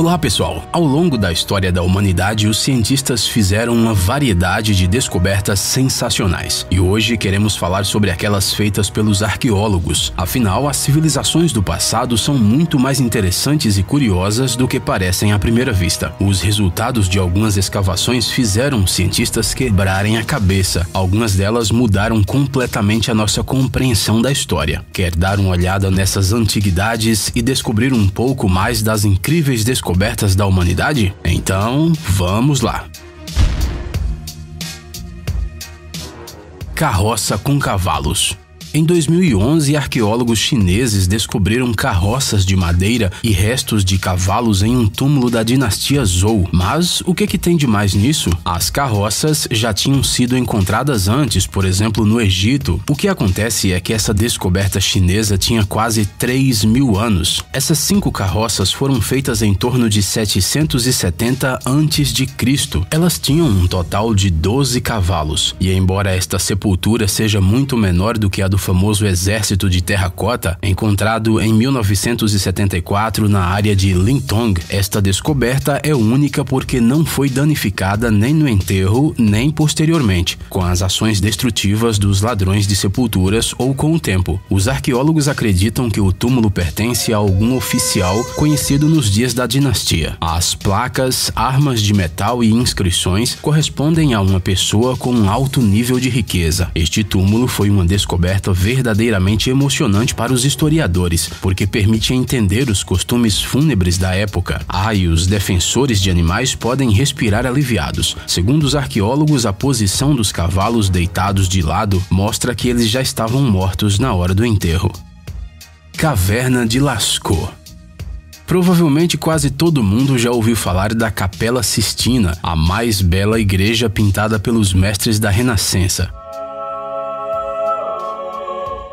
Olá pessoal, ao longo da história da humanidade os cientistas fizeram uma variedade de descobertas sensacionais e hoje queremos falar sobre aquelas feitas pelos arqueólogos. Afinal, as civilizações do passado são muito mais interessantes e curiosas do que parecem à primeira vista. Os resultados de algumas escavações fizeram os cientistas quebrarem a cabeça. Algumas delas mudaram completamente a nossa compreensão da história. Quer dar uma olhada nessas antiguidades e descobrir um pouco mais das incríveis descobertas da humanidade? Então, vamos lá! Carroça com cavalos. Em 2011, arqueólogos chineses descobriram carroças de madeira e restos de cavalos em um túmulo da dinastia Zhou. Mas o que tem de mais nisso? As carroças já tinham sido encontradas antes, por exemplo, no Egito. O que acontece é que essa descoberta chinesa tinha quase 3.000 anos. Essas 5 carroças foram feitas em torno de 770 a.C. Elas tinham um total de 12 cavalos. E embora esta sepultura seja muito menor do que a do famoso exército de terracota, encontrado em 1974 na área de Lintong, esta descoberta é única porque não foi danificada nem no enterro, nem posteriormente, com as ações destrutivas dos ladrões de sepulturas ou com o tempo. Os arqueólogos acreditam que o túmulo pertence a algum oficial conhecido nos dias da dinastia. As placas, armas de metal e inscrições correspondem a uma pessoa com um alto nível de riqueza. Este túmulo foi uma descoberta verdadeiramente emocionante para os historiadores, porque permite entender os costumes fúnebres da época. E os defensores de animais podem respirar aliviados. Segundo os arqueólogos, a posição dos cavalos deitados de lado mostra que eles já estavam mortos na hora do enterro. Caverna de Lascaux. Provavelmente quase todo mundo já ouviu falar da Capela Sistina, a mais bela igreja pintada pelos mestres da Renascença.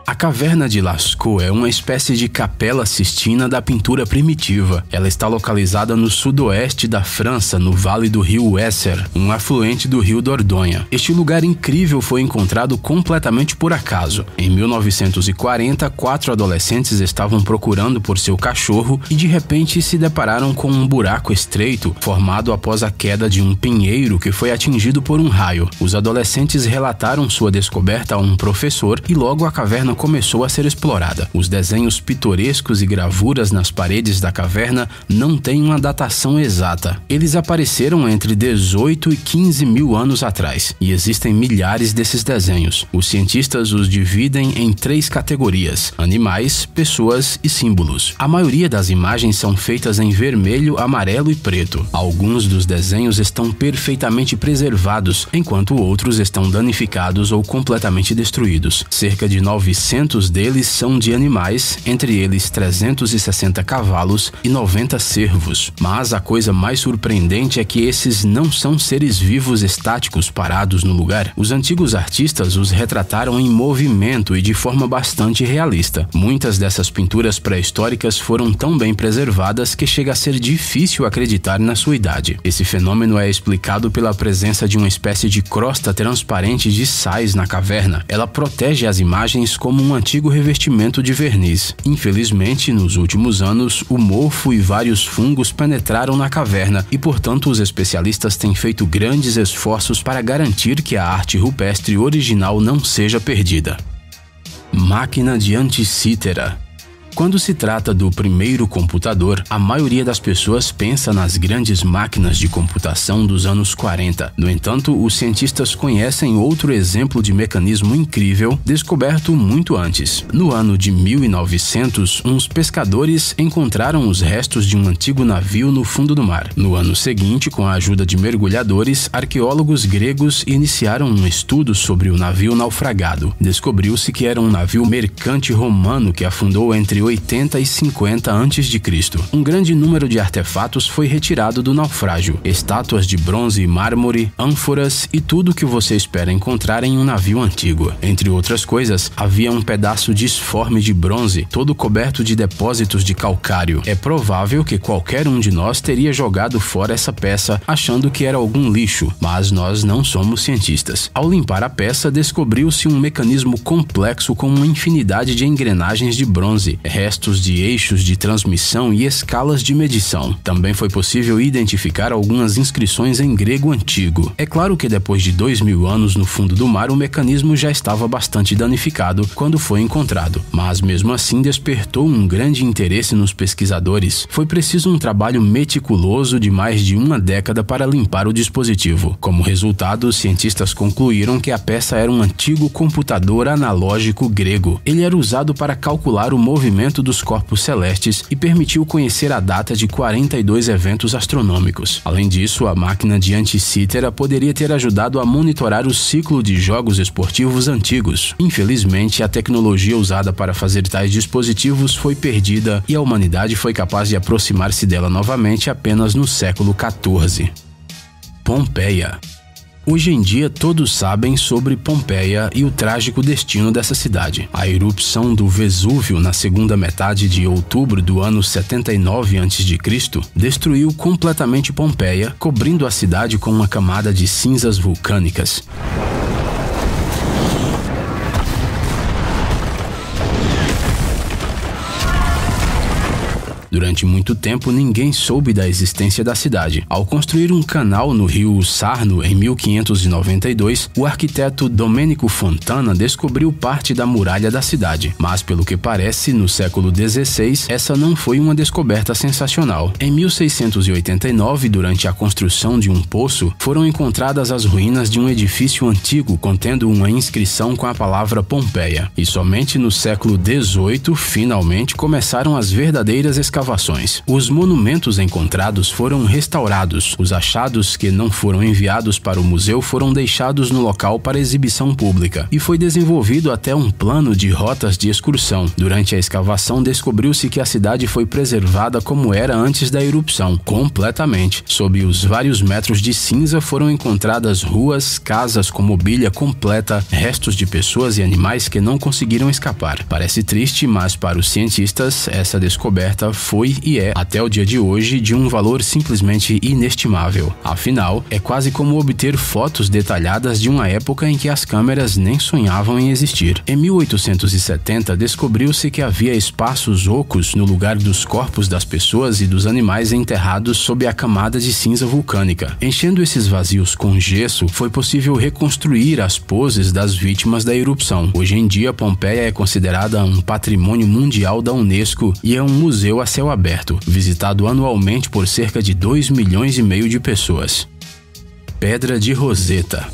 A Caverna de Lascaux é uma espécie de Capela Sistina da pintura primitiva. Ela está localizada no sudoeste da França, no vale do rio Weser, um afluente do rio Dordogne. Este lugar incrível foi encontrado completamente por acaso. Em 1940, 4 adolescentes estavam procurando por seu cachorro e de repente se depararam com um buraco estreito formado após a queda de um pinheiro que foi atingido por um raio. Os adolescentes relataram sua descoberta a um professor e logo a caverna começou a ser explorada. Os desenhos pitorescos e gravuras nas paredes da caverna não têm uma datação exata. Eles apareceram entre 18 e 15 mil anos atrás, e existem milhares desses desenhos. Os cientistas os dividem em 3 categorias: animais, pessoas e símbolos. A maioria das imagens são feitas em vermelho, amarelo e preto. Alguns dos desenhos estão perfeitamente preservados, enquanto outros estão danificados ou completamente destruídos. Cerca de 900 deles são de animais, entre eles 360 cavalos e 90 cervos. Mas a coisa mais surpreendente é que esses não são seres vivos estáticos parados no lugar. Os antigos artistas os retrataram em movimento e de forma bastante realista. Muitas dessas pinturas pré-históricas foram tão bem preservadas que chega a ser difícil acreditar na sua idade. Esse fenômeno é explicado pela presença de uma espécie de crosta transparente de sais na caverna. Ela protege as imagens como um antigo revestimento de verniz. Infelizmente, nos últimos anos, o mofo e vários fungos penetraram na caverna e, portanto, os especialistas têm feito grandes esforços para garantir que a arte rupestre original não seja perdida. Máquina de Anticítera. Quando se trata do primeiro computador, a maioria das pessoas pensa nas grandes máquinas de computação dos anos 40. No entanto, os cientistas conhecem outro exemplo de mecanismo incrível descoberto muito antes. No ano de 1900, uns pescadores encontraram os restos de um antigo navio no fundo do mar. No ano seguinte, com a ajuda de mergulhadores, arqueólogos gregos iniciaram um estudo sobre o navio naufragado. Descobriu-se que era um navio mercante romano que afundou entre 80 e 50 a.C. Um grande número de artefatos foi retirado do naufrágio: estátuas de bronze e mármore, ânforas e tudo que você espera encontrar em um navio antigo. Entre outras coisas, havia um pedaço disforme de bronze, todo coberto de depósitos de calcário. É provável que qualquer um de nós teria jogado fora essa peça achando que era algum lixo, mas nós não somos cientistas. Ao limpar a peça, descobriu-se um mecanismo complexo com uma infinidade de engrenagens de bronze. restos de eixos de transmissão e escalas de medição. Também foi possível identificar algumas inscrições em grego antigo. É claro que depois de 2000 anos no fundo do mar, o mecanismo já estava bastante danificado quando foi encontrado, mas mesmo assim despertou um grande interesse nos pesquisadores. Foi preciso um trabalho meticuloso de mais de uma década para limpar o dispositivo. Como resultado, os cientistas concluíram que a peça era um antigo computador analógico grego. Ele era usado para calcular o movimento dos corpos celestes e permitiu conhecer a data de 42 eventos astronômicos. Além disso, a máquina de Anticítera poderia ter ajudado a monitorar o ciclo de jogos esportivos antigos. Infelizmente, a tecnologia usada para fazer tais dispositivos foi perdida e a humanidade foi capaz de aproximar-se dela novamente apenas no século XIV. Pompeia. Hoje em dia todos sabem sobre Pompeia e o trágico destino dessa cidade. A erupção do Vesúvio na segunda metade de outubro do ano 79 a.C. destruiu completamente Pompeia, cobrindo a cidade com uma camada de cinzas vulcânicas. Durante muito tempo, ninguém soube da existência da cidade. Ao construir um canal no rio Sarno em 1592, o arquiteto Domenico Fontana descobriu parte da muralha da cidade. Mas, pelo que parece, no século XVI, essa não foi uma descoberta sensacional. Em 1689, durante a construção de um poço, foram encontradas as ruínas de um edifício antigo contendo uma inscrição com a palavra Pompeia. E somente no século XVIII, finalmente, começaram as verdadeiras escavações. Os monumentos encontrados foram restaurados. Os achados que não foram enviados para o museu foram deixados no local para exibição pública. E foi desenvolvido até um plano de rotas de excursão. Durante a escavação, descobriu-se que a cidade foi preservada como era antes da erupção, completamente. Sob os vários metros de cinza foram encontradas ruas, casas com mobília completa, restos de pessoas e animais que não conseguiram escapar. Parece triste, mas para os cientistas, essa descoberta foi e é, até o dia de hoje, de um valor simplesmente inestimável. Afinal, é quase como obter fotos detalhadas de uma época em que as câmeras nem sonhavam em existir. Em 1870, descobriu-se que havia espaços ocos no lugar dos corpos das pessoas e dos animais enterrados sob a camada de cinza vulcânica. Enchendo esses vazios com gesso, foi possível reconstruir as poses das vítimas da erupção. Hoje em dia, Pompeia é considerada um patrimônio mundial da Unesco e é um museu a céu aberto, visitado anualmente por cerca de 2,5 milhões de pessoas. Pedra de Roseta.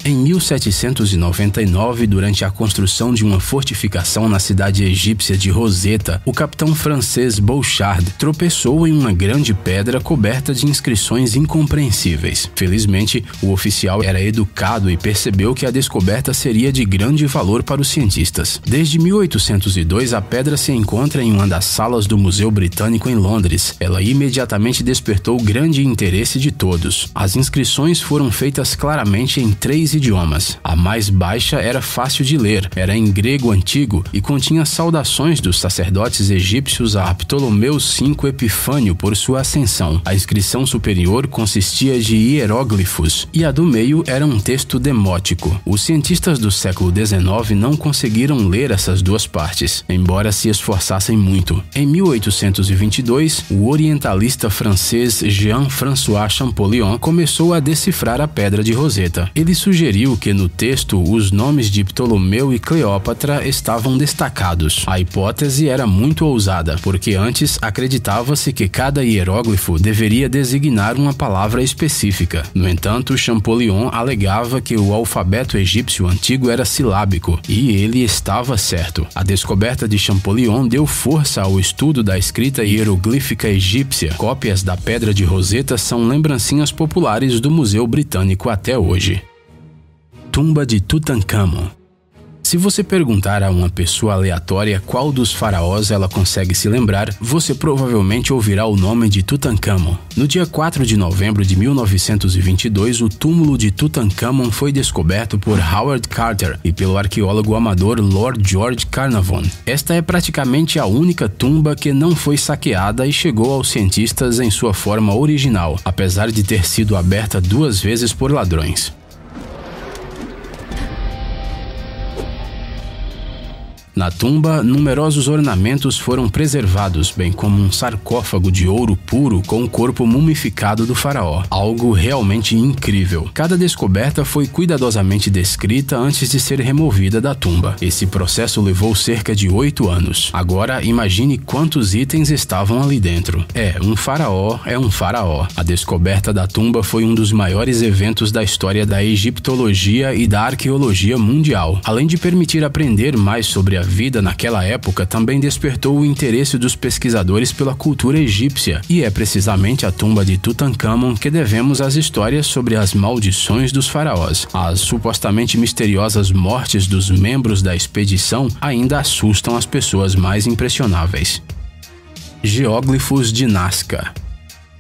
Em 1799, durante a construção de uma fortificação na cidade egípcia de Roseta, o capitão francês Bouchard tropeçou em uma grande pedra coberta de inscrições incompreensíveis. Felizmente, o oficial era educado e percebeu que a descoberta seria de grande valor para os cientistas. Desde 1802, a pedra se encontra em uma das salas do Museu Britânico em Londres. Ela imediatamente despertou grande interesse de todos. As inscrições foram feitas claramente em 3 idiomas. A mais baixa era fácil de ler, era em grego antigo e continha saudações dos sacerdotes egípcios a Ptolomeu V Epifânio por sua ascensão. A inscrição superior consistia de hieróglifos e a do meio era um texto demótico. Os cientistas do século XIX não conseguiram ler essas duas partes, embora se esforçassem muito. Em 1822, o orientalista francês Jean-François Champollion começou a decifrar a Pedra de Roseta. Ele sugeriu que no texto os nomes de Ptolomeu e Cleópatra estavam destacados. A hipótese era muito ousada, porque antes acreditava-se que cada hieróglifo deveria designar uma palavra específica. No entanto, Champollion alegava que o alfabeto egípcio antigo era silábico, e ele estava certo. A descoberta de Champollion deu força ao estudo da escrita hieroglífica egípcia. Cópias da Pedra de Roseta são lembrancinhas populares do Museu Britânico até hoje. Tumba de Tutancâmon. Se você perguntar a uma pessoa aleatória qual dos faraós ela consegue se lembrar, você provavelmente ouvirá o nome de Tutancâmon. No dia 4 de novembro de 1922, o túmulo de Tutancâmon foi descoberto por Howard Carter e pelo arqueólogo amador Lord George Carnarvon. Esta é praticamente a única tumba que não foi saqueada e chegou aos cientistas em sua forma original, apesar de ter sido aberta 2 vezes por ladrões. Na tumba, numerosos ornamentos foram preservados, bem como um sarcófago de ouro puro com o corpo mumificado do faraó. Algo realmente incrível. Cada descoberta foi cuidadosamente descrita antes de ser removida da tumba. Esse processo levou cerca de 8 anos. Agora, imagine quantos itens estavam ali dentro. Um faraó é um faraó. A descoberta da tumba foi um dos maiores eventos da história da egiptologia e da arqueologia mundial. Além de permitir aprender mais sobre a vida naquela época, também despertou o interesse dos pesquisadores pela cultura egípcia, e é precisamente à tumba de Tutancâmon que devemos as histórias sobre as maldições dos faraós. As supostamente misteriosas mortes dos membros da expedição ainda assustam as pessoas mais impressionáveis. Geóglifos de Nazca.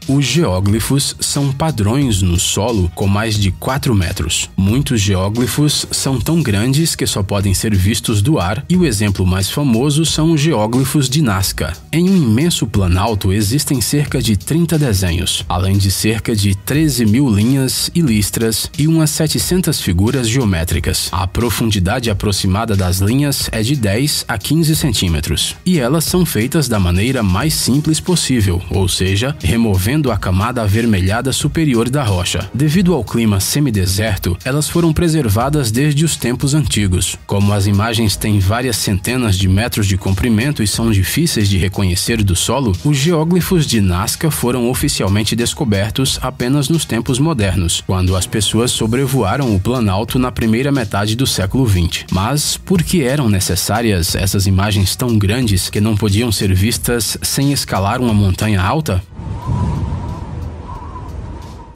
Os geóglifos são padrões no solo com mais de 4 metros. Muitos geóglifos são tão grandes que só podem ser vistos do ar, e o exemplo mais famoso são os geóglifos de Nazca. Em um imenso planalto existem cerca de 30 desenhos, além de cerca de 13.000 linhas e listras e umas 700 figuras geométricas. A profundidade aproximada das linhas é de 10 a 15 centímetros, e elas são feitas da maneira mais simples possível, ou seja, removendo a camada avermelhada superior da rocha. Devido ao clima semideserto, elas foram preservadas desde os tempos antigos. Como as imagens têm várias centenas de metros de comprimento e são difíceis de reconhecer do solo, os geóglifos de Nazca foram oficialmente descobertos apenas nos tempos modernos, quando as pessoas sobrevoaram o Planalto na primeira metade do século XX. Mas por que eram necessárias essas imagens tão grandes que não podiam ser vistas sem escalar uma montanha alta?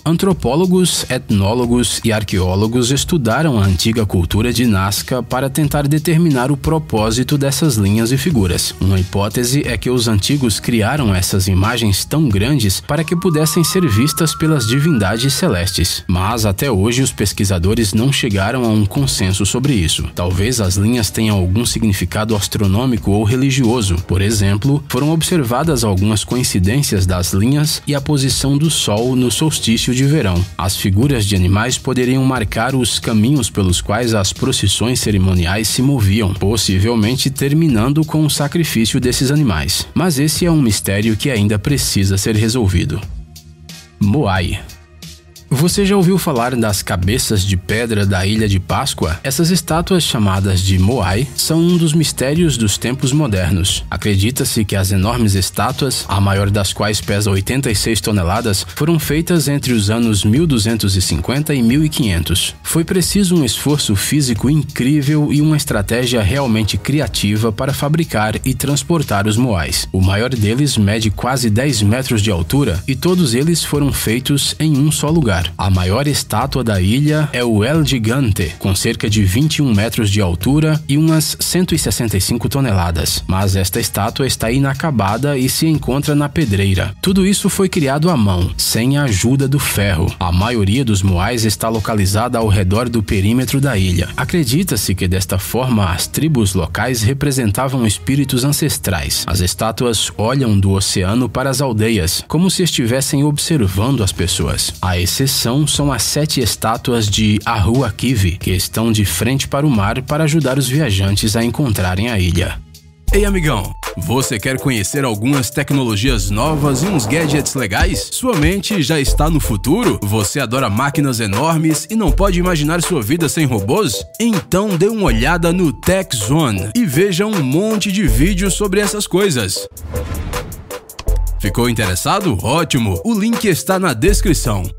Antropólogos, etnólogos e arqueólogos estudaram a antiga cultura de Nazca para tentar determinar o propósito dessas linhas e figuras. Uma hipótese é que os antigos criaram essas imagens tão grandes para que pudessem ser vistas pelas divindades celestes. Mas até hoje os pesquisadores não chegaram a um consenso sobre isso. Talvez as linhas tenham algum significado astronômico ou religioso. Por exemplo, foram observadas algumas coincidências das linhas e a posição do Sol no solstício de verão. As figuras de animais poderiam marcar os caminhos pelos quais as procissões cerimoniais se moviam, possivelmente terminando com o sacrifício desses animais. Mas esse é um mistério que ainda precisa ser resolvido. Moai. Você já ouviu falar das cabeças de pedra da Ilha de Páscoa? Essas estátuas chamadas de Moai são um dos mistérios dos tempos modernos. Acredita-se que as enormes estátuas, a maior das quais pesa 86 toneladas, foram feitas entre os anos 1250 e 1500. Foi preciso um esforço físico incrível e uma estratégia realmente criativa para fabricar e transportar os Moais. O maior deles mede quase 10 metros de altura e todos eles foram feitos em um só lugar. A maior estátua da ilha é o El Gigante, com cerca de 21 metros de altura e umas 165 toneladas. Mas esta estátua está inacabada e se encontra na pedreira. Tudo isso foi criado à mão, sem a ajuda do ferro. A maioria dos Moais está localizada ao redor do perímetro da ilha. Acredita-se que desta forma as tribos locais representavam espíritos ancestrais. As estátuas olham do oceano para as aldeias, como se estivessem observando as pessoas. A exceção são as 7 estátuas de Ahuakivi, que estão de frente para o mar para ajudar os viajantes a encontrarem a ilha. Ei, amigão! Você quer conhecer algumas tecnologias novas e uns gadgets legais? Sua mente já está no futuro? Você adora máquinas enormes e não pode imaginar sua vida sem robôs? Então dê uma olhada no Tech Zone e veja um monte de vídeos sobre essas coisas. Ficou interessado? Ótimo! O link está na descrição.